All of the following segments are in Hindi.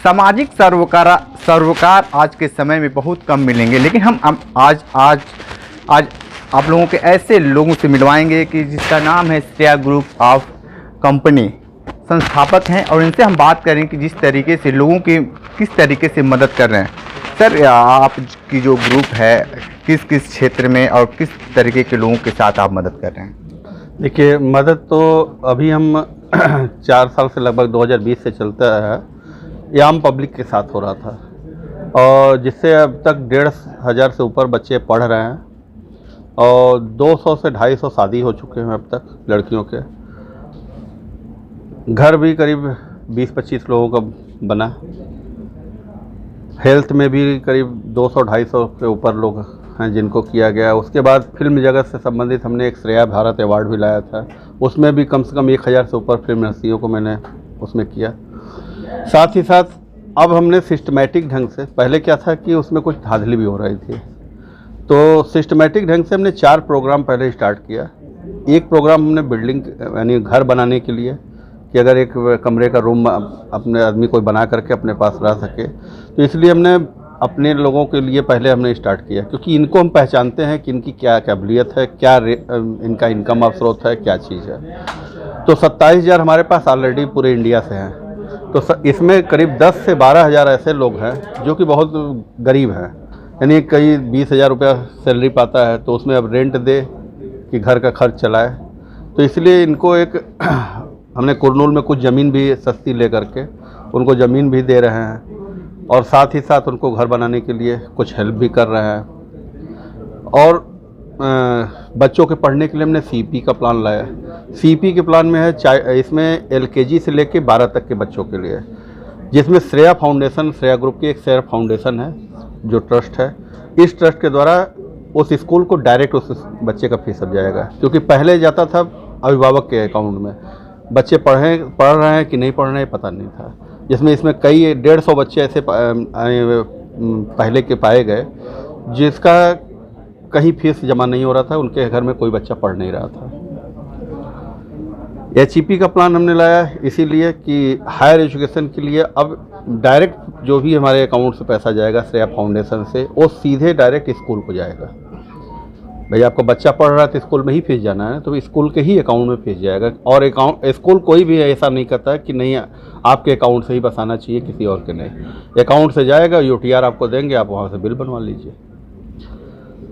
सामाजिक सरोकार आज के समय में बहुत कम मिलेंगे, लेकिन हम आज आज आज आप लोगों के ऐसे लोगों से मिलवाएंगे कि जिसका नाम है श्रेया ग्रुप ऑफ कंपनी, संस्थापक हैं, और इनसे हम बात करें कि जिस तरीके से लोगों की किस तरीके से मदद कर रहे हैं। सर, आपकी जो ग्रुप है किस किस क्षेत्र में और किस तरीके के लोगों के साथ आप मदद कर रहे हैं? देखिए, मदद तो अभी हम 4 साल से लगभग 2020 से चलता है, ये आम पब्लिक के साथ हो रहा था, और जिससे अब तक 1,500 से ऊपर बच्चे पढ़ रहे हैं और 200 से 250 शादी हो चुके हैं अब तक लड़कियों के। घर भी करीब 20-25 लोगों का बना। हेल्थ में भी करीब 200-250 के ऊपर लोग हैं जिनको किया गया। उसके बाद फिल्म जगत से संबंधित हमने एक श्रेया भारत अवार्ड भी लाया था, उसमें भी कम से कम 1000 से ऊपर फिल्म हस्तियों को मैंने उसमें किया। साथ ही साथ अब हमने सिस्टमेटिक ढंग से, पहले क्या था कि उसमें कुछ धांधली भी हो रही थी, तो सिस्टमेटिक ढंग से हमने 4 प्रोग्राम पहले स्टार्ट किया। एक प्रोग्राम हमने बिल्डिंग यानी घर बनाने के लिए, कि अगर एक कमरे का रूम अपने आदमी कोई बना करके अपने पास रह सके, तो इसलिए हमने अपने लोगों के लिए पहले हमने स्टार्ट किया, क्योंकि इनको हम पहचानते हैं कि इनकी क्या काबिलियत है, क्या इनका इनकम ऑफ स्रोत है, क्या चीज़ है। तो 27,000 हमारे पास ऑलरेडी पूरे इंडिया से हैं। तो इसमें करीब 10 से 12,000 ऐसे लोग हैं जो कि बहुत गरीब हैं, यानी कई 20,000 रुपया सैलरी पाता है, तो उसमें अब रेंट दे कि घर का खर्च चलाए। तो इसलिए इनको एक हमने कुरनूल में कुछ ज़मीन भी सस्ती ले करके उनको ज़मीन भी दे रहे हैं, और साथ ही साथ उनको घर बनाने के लिए कुछ हेल्प भी कर रहे हैं। और बच्चों के पढ़ने के लिए हमने सीपी का प्लान लाया। सीपी के प्लान में है इसमें एलकेजी से लेके 12 तक के बच्चों के लिए, जिसमें श्रेया फाउंडेशन, श्रेया ग्रुप की एक श्रेया फाउंडेशन है जो ट्रस्ट है। इस ट्रस्ट के द्वारा उस स्कूल को डायरेक्ट उस बच्चे का फीस अब जाएगा, क्योंकि पहले जाता था अभिभावक के अकाउंट में। बच्चे पढ़ रहे हैं कि नहीं पढ़ रहे हैं पता नहीं था, जिसमें इसमें कई 150 बच्चे ऐसे पहले के पाए गए जिसका कहीं फीस जमा नहीं हो रहा था, उनके घर में कोई बच्चा पढ़ नहीं रहा था। HEP का प्लान हमने लाया इसीलिए कि हायर एजुकेशन के लिए अब डायरेक्ट जो भी हमारे अकाउंट से पैसा जाएगा श्रेया फाउंडेशन से, वो सीधे डायरेक्ट स्कूल को जाएगा। भाई आपका बच्चा पढ़ रहा है तो स्कूल में ही फीस जाना है, तो स्कूल के ही अकाउंट में फीस जाएगा। और स्कूल कोई भी ऐसा नहीं करता कि नहीं आपके अकाउंट से ही बस आना चाहिए, किसी और के नहीं। अकाउंट से जाएगा, UTR आपको देंगे, आप वहाँ से बिल बनवा लीजिए।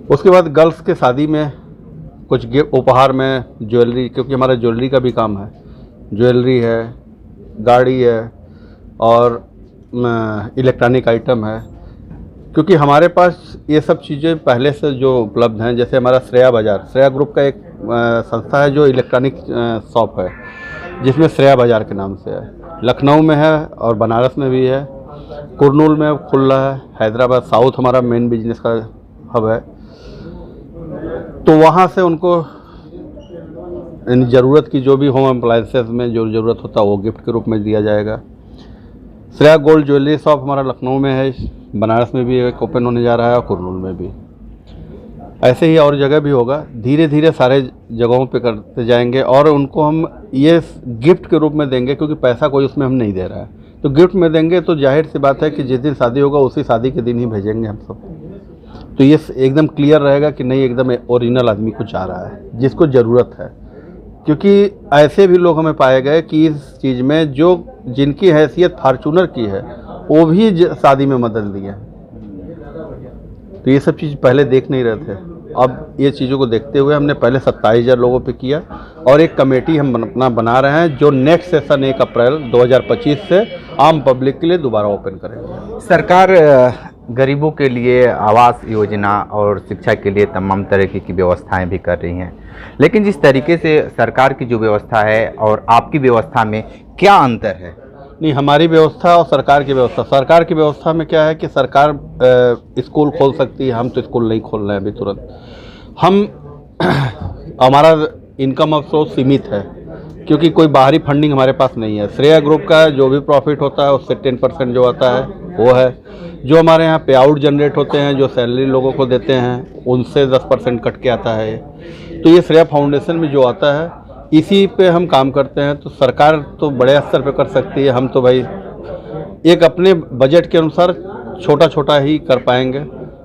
उसके बाद गर्ल्स के शादी में कुछ गिफ्ट उपहार में ज्वेलरी, क्योंकि हमारा ज्वेलरी का भी काम है, ज्वेलरी है, गाड़ी है और इलेक्ट्रॉनिक आइटम है, क्योंकि हमारे पास ये सब चीज़ें पहले से जो उपलब्ध हैं। जैसे हमारा श्रेया बाज़ार, श्रेया ग्रुप का एक संस्था है जो इलेक्ट्रॉनिक शॉप है, जिसमें श्रेया बाज़ार के नाम से है। लखनऊ में है और बनारस में भी है, कुरनूल में खुल रहा है, हैदराबाद साउथ हमारा मेन बिजनेस का हब है। तो वहाँ से उनको ज़रूरत की जो भी होम अप्लायंसेस में जो ज़रूरत होता है वो गिफ्ट के रूप में दिया जाएगा। श्रेया गोल्ड ज्वेलरी शॉप हमारा लखनऊ में है, बनारस में भी एक ओपन होने जा रहा है और कुरनूल में भी। ऐसे ही और जगह भी होगा, धीरे धीरे सारे जगहों पे करते जाएंगे, और उनको हम ये गिफ्ट के रूप में देंगे, क्योंकि पैसा कोई उसमें हम नहीं दे रहा है। तो गिफ्ट में देंगे तो जाहिर सी बात है कि जिस दिन शादी होगा उसी शादी के दिन ही भेजेंगे हम सब। तो ये एकदम क्लियर रहेगा कि नहीं, एकदम ओरिजिनल आदमी को चाह रहा है जिसको ज़रूरत है। क्योंकि ऐसे भी लोग हमें पाए गए कि इस चीज़ में जो जिनकी हैसियत फार्चूनर की है वो भी शादी में मदद दिए। तो ये सब चीज़ पहले देख नहीं रहे थे। अब ये चीज़ों को देखते हुए हमने पहले 27,000 लोगों पे किया, और एक कमेटी हम अपना बना रहे हैं जो नेक्स्ट सेशन 1 अप्रैल 2025 से आम पब्लिक के लिए दोबारा ओपन करेंगे। सरकार गरीबों के लिए आवास योजना और शिक्षा के लिए तमाम तरह की व्यवस्थाएं भी कर रही हैं, लेकिन जिस तरीके से सरकार की जो व्यवस्था है और आपकी व्यवस्था में क्या अंतर है? नहीं, हमारी व्यवस्था और सरकार की व्यवस्था, सरकार की व्यवस्था में क्या है कि सरकार स्कूल खोल सकती है, हम तो स्कूल नहीं खोल रहे हैं अभी तुरंत। हमारा इनकम ऑफ सोर्स सीमित है, क्योंकि कोई बाहरी फंडिंग हमारे पास नहीं है। श्रेया ग्रुप का जो भी प्रॉफिट होता है उससे 10% जो आता है वो है। जो हमारे यहाँ पे आउट जनरेट होते हैं, जो सैलरी लोगों को देते हैं, उनसे 10% कट के आता है। तो ये श्रेया फाउंडेशन में जो आता है इसी पे हम काम करते हैं। तो सरकार तो बड़े स्तर पे कर सकती है, हम तो भाई एक अपने बजट के अनुसार छोटा छोटा ही कर पाएंगे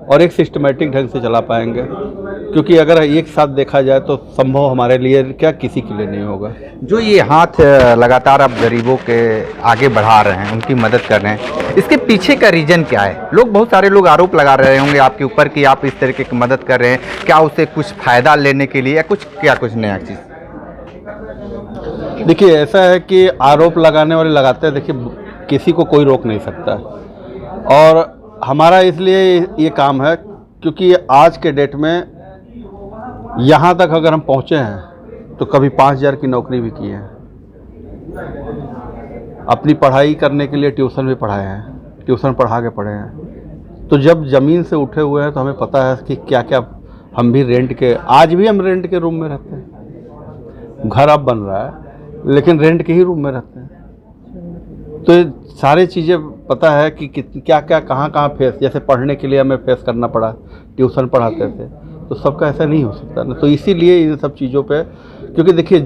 और एक सिस्टमेटिक ढंग से चला पाएंगे, क्योंकि अगर एक साथ देखा जाए तो संभव हमारे लिए क्या किसी के लिए नहीं होगा। जो ये हाथ लगातार आप गरीबों के आगे बढ़ा रहे हैं, उनकी मदद कर रहे हैं, इसके पीछे का रीजन क्या है? बहुत सारे लोग आरोप लगा रहे होंगे आपके ऊपर कि आप इस तरीके की मदद कर रहे हैं, क्या उसे कुछ फ़ायदा लेने के लिए या कुछ नया चीज़? देखिए, ऐसा है कि आरोप लगाने वाले लगाते हैं, देखिए किसी को कोई रोक नहीं सकता, और हमारा इसलिए ये काम है क्योंकि आज के डेट में यहाँ तक अगर हम पहुँचे हैं तो कभी 5,000 की नौकरी भी की है, अपनी पढ़ाई करने के लिए ट्यूशन भी पढ़ाए हैं, ट्यूशन पढ़ा के पढ़े हैं। तो जब ज़मीन से उठे हुए हैं तो हमें पता है कि क्या क्या हम भी रेंट के, आज भी हम रेंट के रूम में रहते हैं, घर अब बन रहा है लेकिन रेंट के ही रूम में रहते हैं। तो ये सारी चीज़ें पता है कि क्या क्या कहाँ कहाँ फेस, जैसे पढ़ने के लिए हमें फेस करना पड़ा, ट्यूशन पढ़ाते थे, तो सबका ऐसा नहीं हो सकता ना। तो इसीलिए इन सब चीज़ों पे, क्योंकि देखिए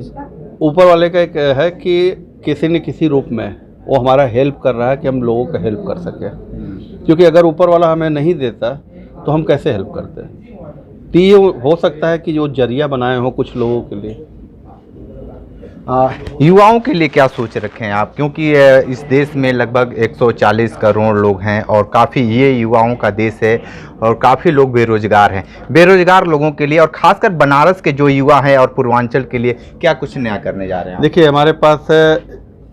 ऊपर वाले का एक है कि किसी न किसी रूप में वो हमारा हेल्प कर रहा है कि हम लोगों का हेल्प कर सकें, क्योंकि अगर ऊपर वाला हमें नहीं देता तो हम कैसे हेल्प करते हैं। तो ये हो सकता है कि जो जरिया बनाए हों कुछ लोगों के लिए। युवाओं के लिए क्या सोच रखे हैं आप? क्योंकि इस देश में लगभग 140 करोड़ लोग हैं और काफ़ी ये युवाओं का देश है और काफ़ी लोग बेरोजगार हैं। बेरोजगार लोगों के लिए और खासकर बनारस के जो युवा हैं और पूर्वांचल के लिए क्या कुछ नया करने जा रहे हैं? देखिए, हमारे पास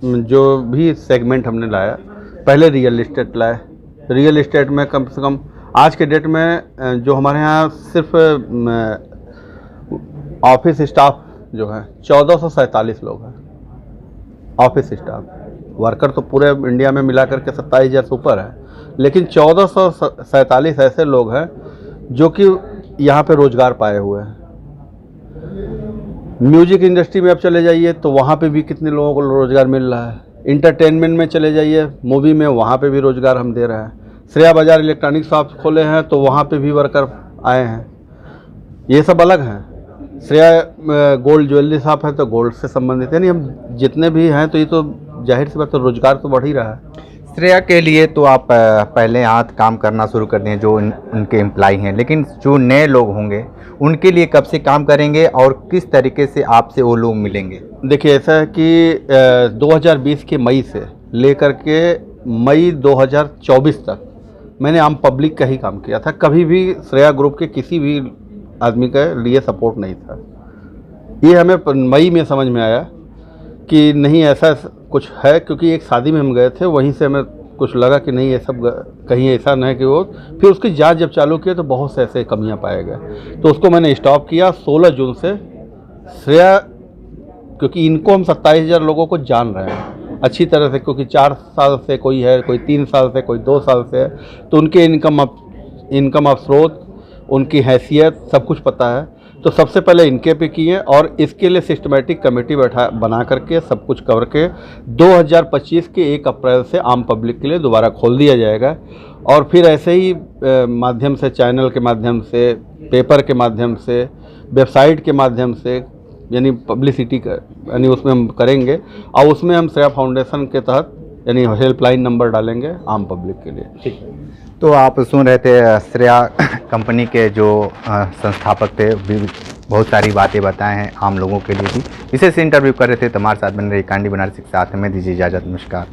जो भी सेगमेंट हमने लाया, पहले रियल इस्टेट लाए। रियल इस्टेट में कम से कम आज के डेट में जो हमारे यहाँ सिर्फ ऑफिस स्टाफ जो है 1447 लोग हैं। ऑफिस स्टाफ वर्कर तो पूरे इंडिया में मिला करके 27,000 से ऊपर है, लेकिन 1447 ऐसे लोग हैं जो कि यहाँ पे रोजगार पाए हुए हैं। म्यूजिक इंडस्ट्री में अब चले जाइए तो वहाँ पे भी कितने लोगों को रोजगार मिल रहा है। इंटरटेनमेंट में चले जाइए, मूवी में, वहाँ पे भी रोजगार हम दे रहे हैं। श्रेया बाजार इलेक्ट्रॉनिक शॉप खोले हैं तो वहाँ पे भी वर्कर आए हैं। ये सब अलग हैं। श्रेया गोल्ड ज्वेलरी शॉप है तो गोल्ड से संबंधित, यानी हम जितने भी हैं तो ये तो जाहिर सी बात है, रोजगार तो बढ़ ही रहा है। श्रेया के लिए तो आप पहले हाथ काम करना शुरू कर दें जो उनके एम्प्लॉय हैं, लेकिन जो नए लोग होंगे उनके लिए कब से काम करेंगे और किस तरीके से आपसे वो लोग मिलेंगे? देखिए, ऐसा है कि 2020 के मई से लेकर के मई 2024 तक मैंने आम पब्लिक का ही काम किया था। कभी भी श्रेया ग्रुप के किसी भी आदमी के लिए सपोर्ट नहीं था। ये हमें मई में समझ में आया कि नहीं ऐसा कुछ है, क्योंकि एक शादी में हम गए थे, वहीं से हमें कुछ लगा कि नहीं ये सब कहीं ऐसा नहीं कि वो, फिर उसकी जांच जब चालू किया तो बहुत से ऐसे कमियां पाए गए, तो उसको मैंने स्टॉप किया। 16 जून से श्रेया, क्योंकि इनको हम 27,000 लोगों को जान रहे हैं अच्छी तरह से, क्योंकि 4 साल से कोई है, कोई 3 साल से, कोई 2 साल से है, तो उनके इनकम ऑफ स्रोत, उनकी हैसियत सब कुछ पता है। तो सबसे पहले इनके पे किए और इसके लिए सिस्टमेटिक कमेटी बना करके सब कुछ कवर के 2025 के 1 अप्रैल से आम पब्लिक के लिए दोबारा खोल दिया जाएगा। और फिर ऐसे ही माध्यम से, चैनल के माध्यम से, पेपर के माध्यम से, वेबसाइट के माध्यम से, यानी पब्लिसिटी का, यानी उसमें हम करेंगे। और उसमें हम श्रेया फाउंडेशन के तहत यानी हेल्पलाइन नंबर डालेंगे आम पब्लिक के लिए। ठीक, तो आप सुन रहे थे श्रेया कंपनी के जो संस्थापक थे, बहुत सारी बातें बताए हैं आम लोगों के लिए भी। विशेष इंटरव्यू कर रहे थे, तो हमारे साथ बन रही कांडी बनारसी के साथ। हमें दीजिए इजाज़त, नमस्कार।